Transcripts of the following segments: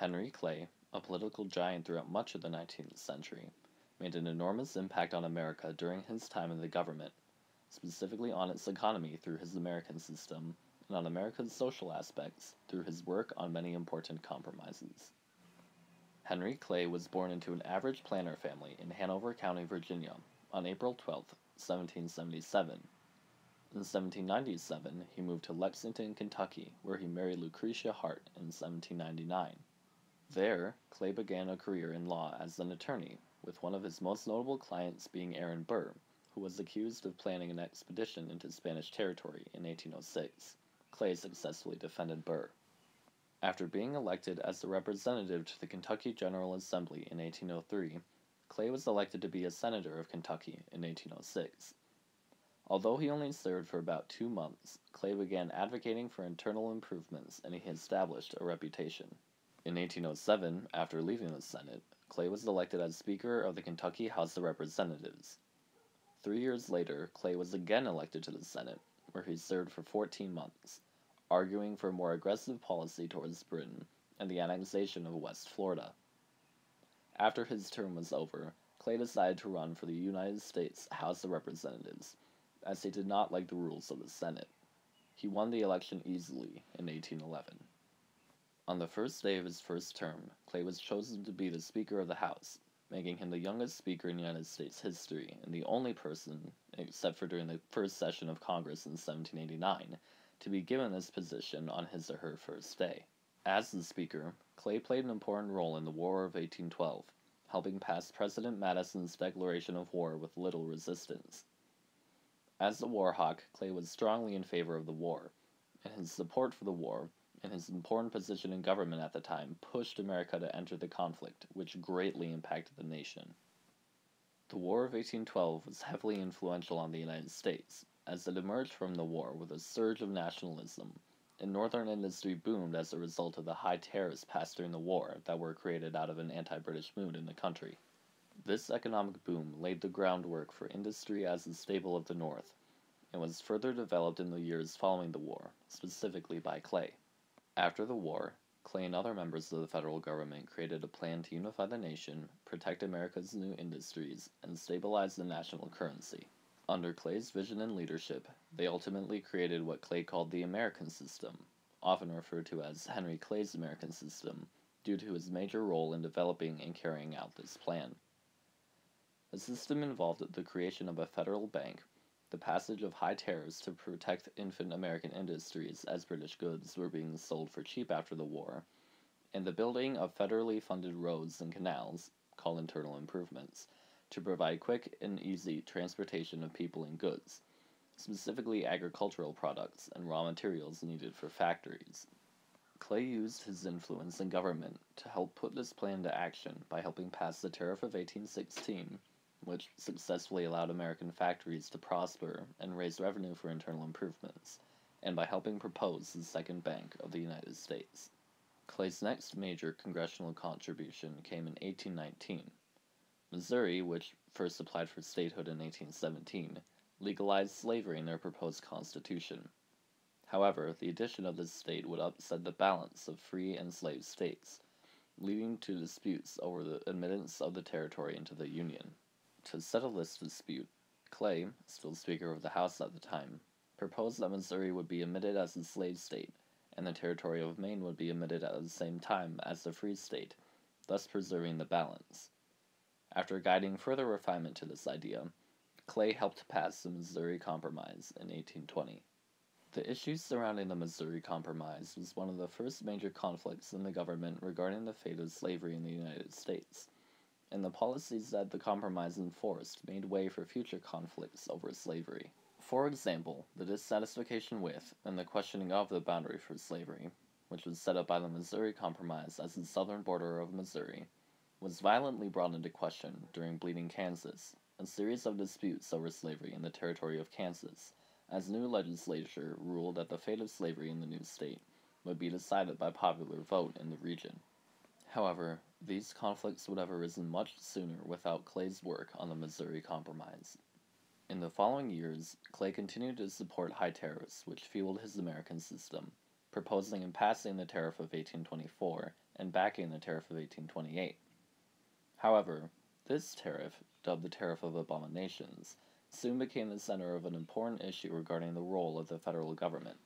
Henry Clay, a political giant throughout much of the 19th century, made an enormous impact on America during his time in the government, specifically on its economy through his American system, and on America's social aspects through his work on many important compromises. Henry Clay was born into an average planter family in Hanover County, Virginia, on April 12, 1777. In 1797, he moved to Lexington, Kentucky, where he married Lucretia Hart in 1799. There, Clay began a career in law as an attorney, with one of his most notable clients being Aaron Burr, who was accused of planning an expedition into Spanish territory in 1806. Clay successfully defended Burr. After being elected as the representative to the Kentucky General Assembly in 1803, Clay was elected to be a senator of Kentucky in 1806. Although he only served for about 2 months, Clay began advocating for internal improvements and he established a reputation. In 1807, after leaving the Senate, Clay was elected as Speaker of the Kentucky House of Representatives. 3 years later, Clay was again elected to the Senate, where he served for 14 months, arguing for a more aggressive policy towards Britain and the annexation of West Florida. After his term was over, Clay decided to run for the United States House of Representatives, as he did not like the rules of the Senate. He won the election easily in 1811. On the first day of his first term, Clay was chosen to be the Speaker of the House, making him the youngest Speaker in United States history and the only person, except for during the first session of Congress in 1789, to be given this position on his or her first day. As the Speaker, Clay played an important role in the War of 1812, helping pass President Madison's declaration of war with little resistance. As a war hawk, Clay was strongly in favor of the war, and his support for the war and his important position in government at the time pushed America to enter the conflict, which greatly impacted the nation. The War of 1812 was heavily influential on the United States, as it emerged from the war with a surge of nationalism, and northern industry boomed as a result of the high tariffs passed during the war that were created out of an anti-British mood in the country. This economic boom laid the groundwork for industry as the staple of the North, and was further developed in the years following the war, specifically by Clay. After the war, Clay and other members of the federal government created a plan to unify the nation, protect America's new industries, and stabilize the national currency. Under Clay's vision and leadership, they ultimately created what Clay called the American system, often referred to as Henry Clay's American system, due to his major role in developing and carrying out this plan. The system involved the creation of a federal bank, the passage of high tariffs to protect infant American industries as British goods were being sold for cheap after the war, and the building of federally funded roads and canals, called internal improvements, to provide quick and easy transportation of people and goods, specifically agricultural products and raw materials needed for factories. Clay used his influence in government to help put this plan into action by helping pass the Tariff of 1816, which successfully allowed American factories to prosper and raise revenue for internal improvements, and by helping propose the Second Bank of the United States. Clay's next major congressional contribution came in 1819. Missouri, which first applied for statehood in 1817, legalized slavery in their proposed constitution. However, the addition of this state would upset the balance of free and slave states, leading to disputes over the admittance of the territory into the Union. To settle this dispute, Clay, still Speaker of the House at the time, proposed that Missouri would be admitted as a slave state, and the territory of Maine would be admitted at the same time as the free state, thus preserving the balance. After guiding further refinement to this idea, Clay helped pass the Missouri Compromise in 1820. The issues surrounding the Missouri Compromise was one of the first major conflicts in the government regarding the fate of slavery in the United States, and the policies that the compromise enforced made way for future conflicts over slavery. For example, the dissatisfaction with and the questioning of the boundary for slavery, which was set up by the Missouri Compromise as the southern border of Missouri, was violently brought into question during Bleeding Kansas, a series of disputes over slavery in the territory of Kansas, as new legislature ruled that the fate of slavery in the new state would be decided by popular vote in the region. However, these conflicts would have arisen much sooner without Clay's work on the Missouri Compromise. In the following years, Clay continued to support high tariffs, which fueled his American system, proposing and passing the Tariff of 1824 and backing the Tariff of 1828. However, this tariff, dubbed the Tariff of Abominations, soon became the center of an important issue regarding the role of the federal government.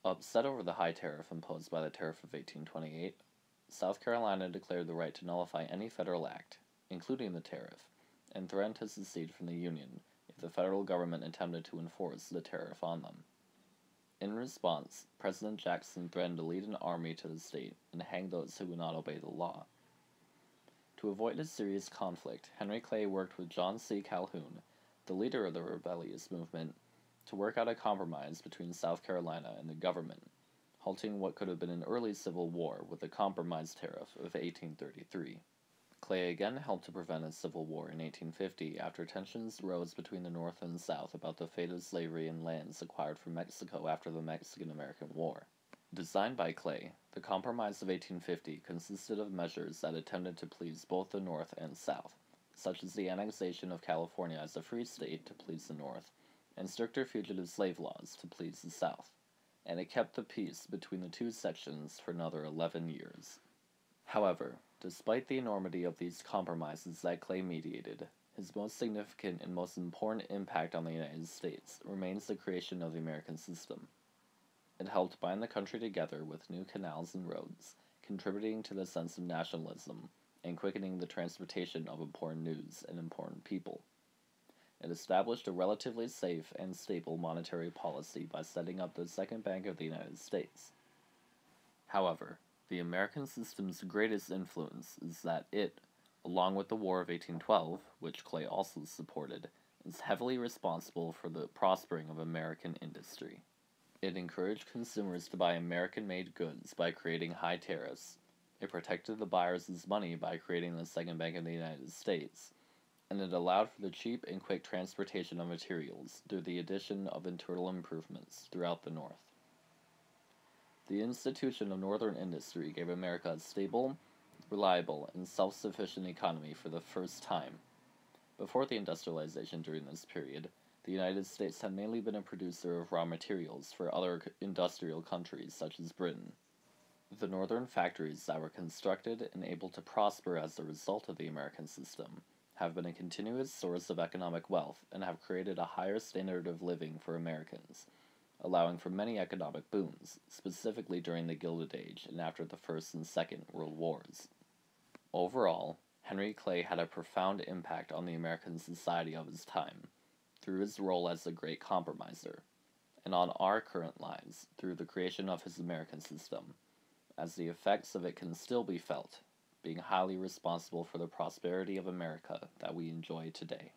Upset over the high tariff imposed by the Tariff of 1828, South Carolina declared the right to nullify any federal act, including the tariff, and threatened to secede from the Union if the federal government attempted to enforce the tariff on them. In response, President Jackson threatened to lead an army to the state and hang those who would not obey the law. To avoid a serious conflict, Henry Clay worked with John C. Calhoun, the leader of the rebellious movement, to work out a compromise between South Carolina and the government, halting what could have been an early civil war with the Compromise Tariff of 1833. Clay again helped to prevent a civil war in 1850 after tensions rose between the North and South about the fate of slavery in lands acquired from Mexico after the Mexican-American War. Designed by Clay, the Compromise of 1850 consisted of measures that attempted to please both the North and South, such as the annexation of California as a free state to please the North, and stricter fugitive slave laws to please the South, and it kept the peace between the two sections for another 11 years. However, despite the enormity of these compromises that Clay mediated, his most significant and most important impact on the United States remains the creation of the American system. It helped bind the country together with new canals and roads, contributing to the sense of nationalism and quickening the transportation of important news and important people. It established a relatively safe and stable monetary policy by setting up the Second Bank of the United States. However, the American system's greatest influence is that it, along with the War of 1812, which Clay also supported, is heavily responsible for the prospering of American industry. It encouraged consumers to buy American-made goods by creating high tariffs. It protected the buyers' money by creating the Second Bank of the United States, and it allowed for the cheap and quick transportation of materials through the addition of internal improvements throughout the North. The institution of Northern industry gave America a stable, reliable, and self-sufficient economy for the first time. Before the industrialization during this period, the United States had mainly been a producer of raw materials for other industrial countries such as Britain. The northern factories that were constructed and able to prosper as a result of the American system have been a continuous source of economic wealth and have created a higher standard of living for Americans, allowing for many economic booms, specifically during the Gilded Age and after the First and Second World Wars. Overall, Henry Clay had a profound impact on the American society of his time, through his role as the great compromiser, and on our current lives through the creation of his American system, as the effects of it can still be felt, being highly responsible for the prosperity of America that we enjoy today.